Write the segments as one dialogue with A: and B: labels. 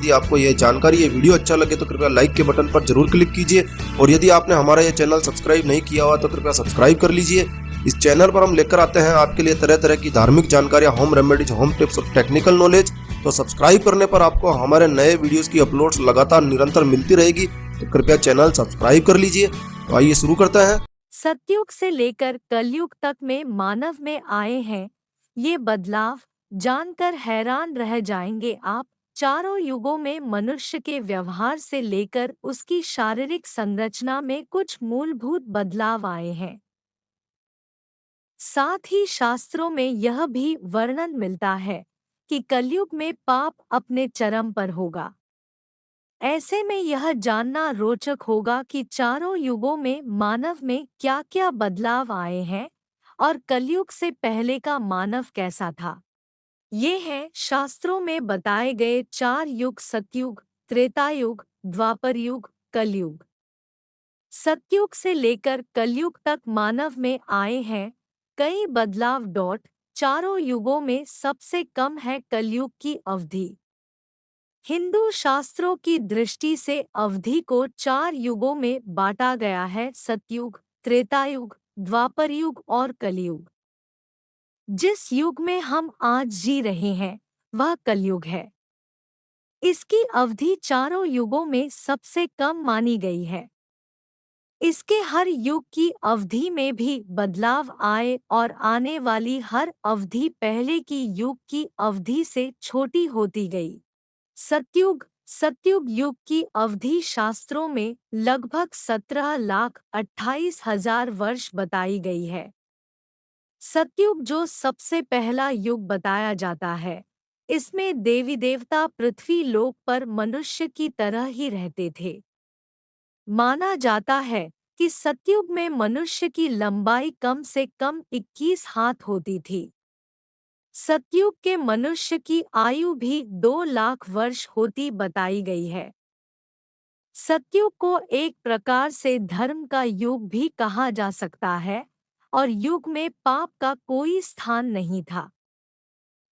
A: यदि आपको ये जानकारी, ये वीडियो अच्छा लगे तो कृपया लाइक के बटन पर जरूर क्लिक कीजिए और यदि आपने हमारा ये चैनल सब्सक्राइब नहीं किया हुआ तो कृपया सब्सक्राइब कर लीजिए। इस चैनल पर हम लेकर आते हैं आपके लिए तरह तरह की धार्मिक जानकारियां, होम रेमेडीज, होम टिप्स और टेक्निकल नॉलेज। तो सब्सक्राइब करने पर आपको हमारे नए वीडियोस की अपलोड्स लगातार निरंतर मिलती रहेगी, तो कृपया चैनल सब्सक्राइब कर लीजिए। तो आइए शुरू करते हैं।
B: सतयुग से लेकर कलयुग तक में मानव में आए हैं ये बदलाव, जानकर हैरान रह जाएंगे आप। चारों युगों में मनुष्य के व्यवहार से लेकर उसकी शारीरिक संरचना में कुछ मूलभूत बदलाव आए हैं। साथ ही शास्त्रों में यह भी वर्णन मिलता है कि कलयुग में पाप अपने चरम पर होगा। ऐसे में यह जानना रोचक होगा कि चारों युगों में मानव में क्या-क्या बदलाव आए हैं और कलयुग से पहले का मानव कैसा था। ये हैं शास्त्रों में बताए गए चार युग: सतयुग, त्रेतायुग, द्वापर युग, कलयुग। सतयुग से लेकर कलयुग तक मानव में आए हैं कई बदलाव। चारों युगों में सबसे कम है कलयुग की अवधि। हिंदू शास्त्रों की दृष्टि से अवधि को चार युगों में बांटा गया है: सतयुग, त्रेतायुग, द्वापर युग और कलयुग। जिस युग में हम आज जी रहे हैं वह कलयुग है। इसकी अवधि चारों युगों में सबसे कम मानी गई है। इसके हर युग की अवधि में भी बदलाव आए और आने वाली हर अवधि पहले की युग की अवधि से छोटी होती गई। सतयुग युग की अवधि शास्त्रों में लगभग 17,28,000 वर्ष बताई गई है। सतयुग जो सबसे पहला युग बताया जाता है, इसमें देवी देवता पृथ्वी लोक पर मनुष्य की तरह ही रहते थे। माना जाता है कि सतयुग में मनुष्य की लंबाई कम से कम 21 हाथ होती थी। सतयुग के मनुष्य की आयु भी 2 लाख वर्ष होती बताई गई है। सतयुग को एक प्रकार से धर्म का युग भी कहा जा सकता है और युग में पाप का कोई स्थान नहीं था।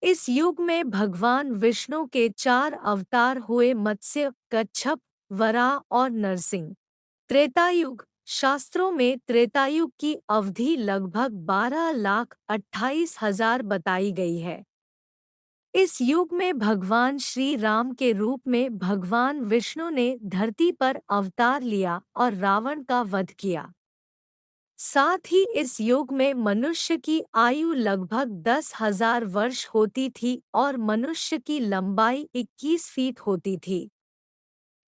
B: इस युग में भगवान विष्णु के 4 अवतार हुए: मत्स्य, कच्छप, वराह और नरसिंह। त्रेतायुग शास्त्रों में त्रेतायुग की अवधि लगभग 12,28,000 बताई गई है। इस युग में भगवान श्री राम के रूप में भगवान विष्णु ने धरती पर अवतार लिया और रावण का वध किया। साथ ही इस युग में मनुष्य की आयु लगभग 10,000 वर्ष होती थी और मनुष्य की लंबाई 21 फीट होती थी।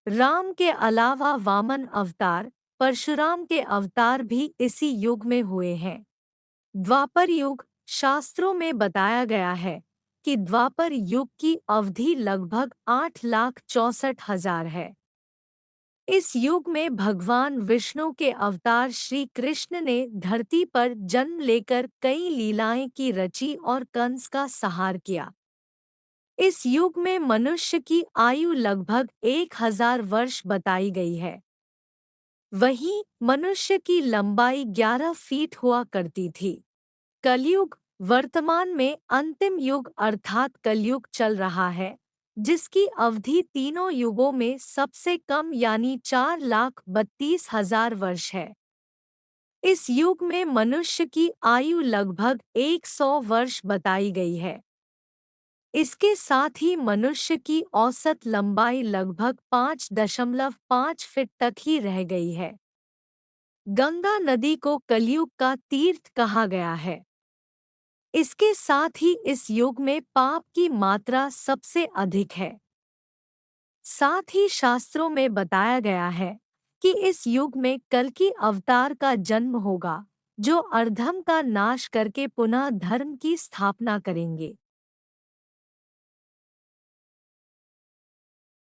B: राम के अलावा वामन अवतार, परशुराम के अवतार भी इसी युग में हुए हैं। द्वापर युग शास्त्रों में बताया गया है कि द्वापर युग की अवधि लगभग 8,64,000 है। इस युग में भगवान विष्णु के अवतार श्री कृष्ण ने धरती पर जन्म लेकर कई लीलाएं की रची और कंस का संहार किया। इस युग में मनुष्य की आयु लगभग 1,000 वर्ष बताई गई है। वहीं मनुष्य की लंबाई 11 फीट हुआ करती थी। कलयुग वर्तमान में अंतिम युग अर्थात कलयुग चल रहा है, जिसकी अवधि तीनों युगों में सबसे कम यानी 4,32,000 वर्ष है। इस युग में मनुष्य की आयु लगभग 100 वर्ष बताई गई है। इसके साथ ही मनुष्य की औसत लंबाई लगभग 5.5 फीट तक ही रह गई है। गंगा नदी को कलयुग का तीर्थ कहा गया है। इसके साथ ही इस युग में पाप की मात्रा सबसे अधिक है। साथ ही शास्त्रों में बताया गया है कि इस युग में कल्कि अवतार का जन्म होगा, जो अधर्म का नाश करके पुनः धर्म की स्थापना करेंगे।